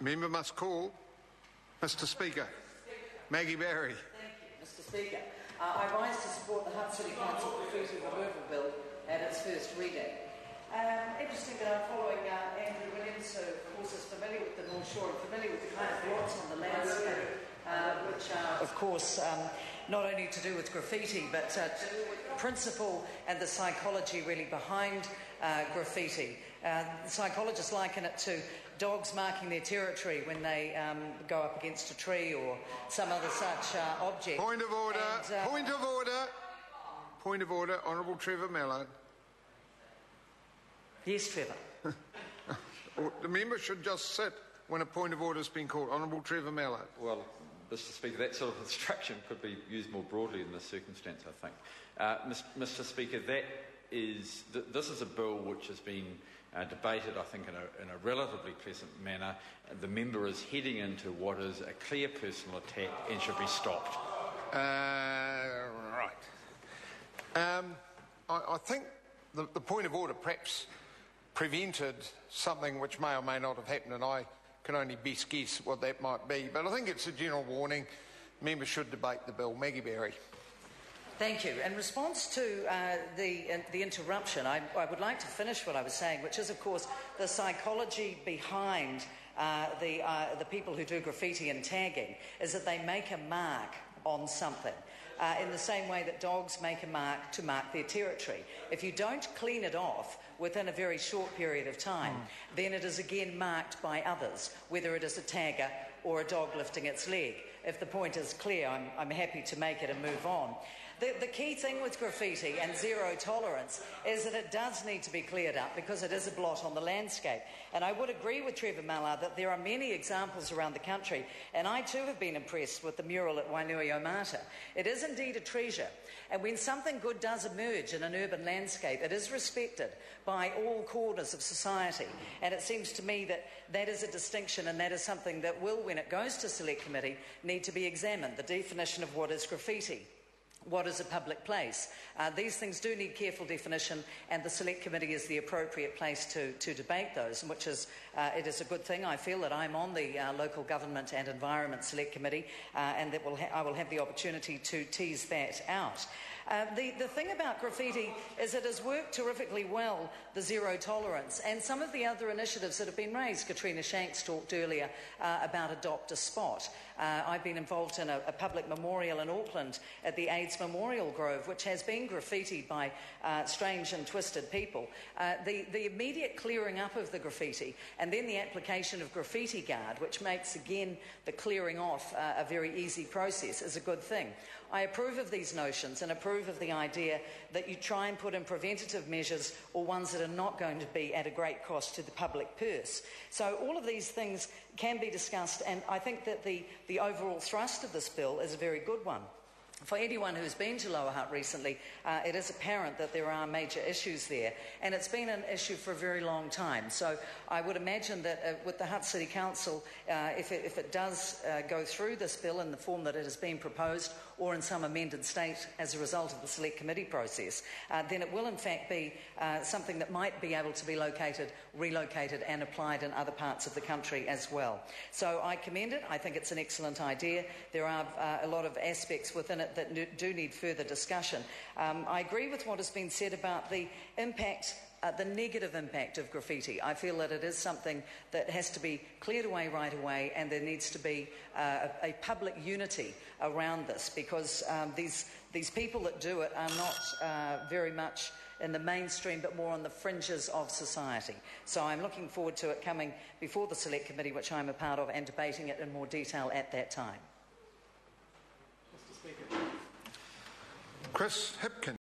Member must call. Mr. Speaker. Maggie Barry. Thank you, Mr. Speaker. I rise to support the Hutt City Council Graffiti Removal Bill at its first reading. Interesting that I'm following Andrew Williams, who of course is familiar with the North Shore and familiar with the kind of blots on the landscape, which are of course not only to do with graffiti but to do with the principle and the psychology really behind graffiti. Psychologists liken it to dogs marking their territory when they go up against a tree or some other such object. Point of order. Point of order. Point of order. Honourable Trevor Mallard. Yes, Trevor. The member should just sit when a point of order has been called. Honourable Trevor Mallard. Well, Mr. Speaker, that sort of instruction could be used more broadly in this circumstance, I think. Mr. Speaker, this is a bill which has been debated, I think, in a relatively pleasant manner. The member is heading into what is a clear personal attack and should be stopped. Right. I think the point of order perhaps prevented something which may or may not have happened, and I can only best guess what that might be. But I think it's a general warning. Members should debate the bill. Maggie Barry. Thank you. In response to the interruption, I would like to finish what I was saying, which is, of course, the psychology behind the people who do graffiti and tagging is that they make a mark on something. In the same way that dogs make a mark to mark their territory. If you don't clean it off within a very short period of time, then it is again marked by others, whether it is a tagger or a dog lifting its leg. If the point is clear, I'm happy to make it and move on. The key thing with graffiti and zero tolerance is that it does need to be cleared up because it is a blot on the landscape. And I would agree with Trevor Mallard that there are many examples around the country, and I too have been impressed with the mural at Wainuiomata. It is indeed a treasure, and when something good does emerge in an urban landscape, it is respected by all corners of society. And it seems to me that that is a distinction, and that is something that will, when it goes to Select Committee, need to be examined, the definition of what is graffiti. What is a public place? These things do need careful definition, and the Select Committee is the appropriate place to debate those, which is it is a good thing. I feel that I'm on the Local Government and Environment Select Committee, and that I will have the opportunity to tease that out. The thing about graffiti is it has worked terrifically well, the zero tolerance, and some of the other initiatives that have been raised. Katrina Shanks talked earlier about Adopt a Spot. I've been involved in a public memorial in Auckland at the AIDS Memorial Grove, which has been graffitied by strange and twisted people. The immediate clearing up of the graffiti and then the application of Graffiti Guard, which makes again the clearing off a very easy process, is a good thing. I approve of these notions and approve of the idea that you try and put in preventative measures or ones that are not going to be at a great cost to the public purse. So all of these things can be discussed, and I think that the overall thrust of this bill is a very good one. For anyone who's been to Lower Hutt recently, it is apparent that there are major issues there, and it's been an issue for a very long time. So I would imagine that with the Hutt City Council, if it does go through this bill in the form that it has been proposed, or in some amended state as a result of the Select Committee process, then it will in fact be something that might be able to be relocated and applied in other parts of the country as well. So I commend it. I think it's an excellent idea. There are a lot of aspects within it that do need further discussion. I agree with what has been said about the impact, the negative impact of graffiti. I feel that it is something that has to be cleared away right away, and there needs to be a public unity around this, because these people that do it are not very much in the mainstream, but more on the fringes of society. So I'm looking forward to it coming before the Select Committee, which I'm a part of, and debating it in more detail at that time. Chris Hipkins.